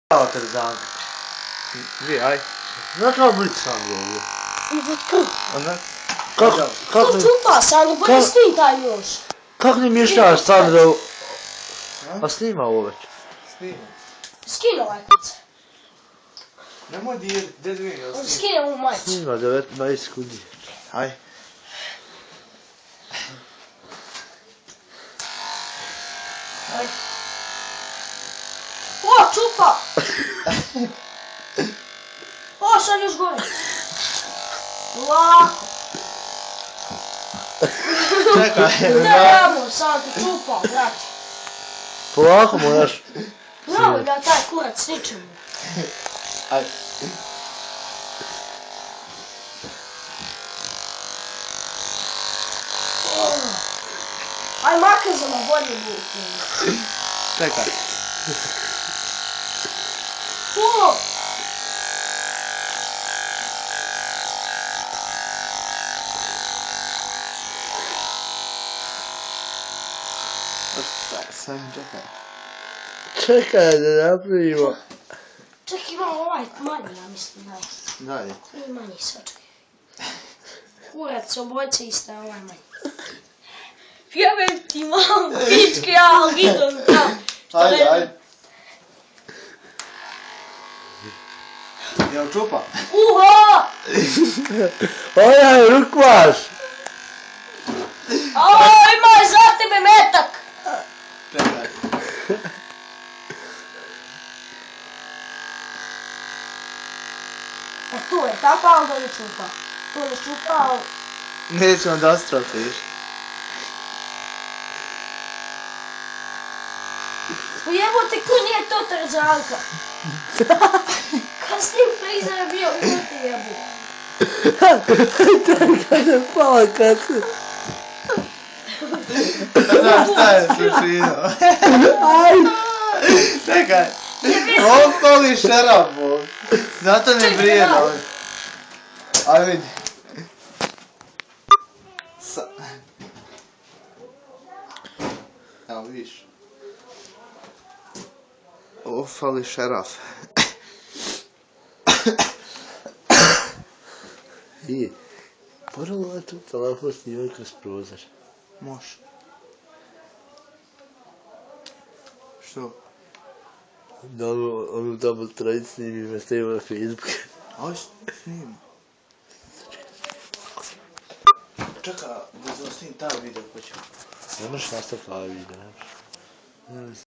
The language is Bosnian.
Tarzanka. Gdje, aj? Znaš kako blic sam ovdje? I вот круг. Ona? Kako čupa sam, bolje snim taj još. Kako ne mišljaš sad da... A snima ovo već? Snima. Skino ovaj kuc. Nemoj gdje dvijem, jel snima? Skine ovu majicu. Snima 19 sekundi. Aj. Aj. O, čupa! O, sad još gore. Lako. Čekaj, Da, ramo, sam ti čupao, brate. Polako moraš. Bravo da taj kurac ničemu. aj. Aj makazama bolje buke. Čekaj. O! Sam čekaj. Čekaj da napravimo. Čak imam ovaj manji, ja mislim da je. Dalje. I manji sačkaj. Kurac, obojce iste, a ovaj manji. Jebem ti mam, pičke, ja idem tam. Ajde, ajde. Jel čupa? Uha! Ojaj, rukvaš! Aj, imaj za tebe metak! Čekaj. E tu je, tako, ali da ne čupa. Tu ne čupa, ali... Nećemo da ostrofiš. Jebote, ko nije to Tarzanka? Kad s njim Friza je bio, ko ti jebu? Kad je pala kad se... Znaš šta je sušino? Aj! Čekaj. Okoli šerafu. Zato ne brije na ovdje. Aj vidi. Evo vidiš. Ovo fali šeraf. I... Moramo tu telefon snimati kroz prozor. Može. Što? Da onu double trade snimim i stavimo na Facebook. Aj snima. Čekaj, da zasnim taj video pa ću. Ne možeš nastaviti ovaj video, ne možeš.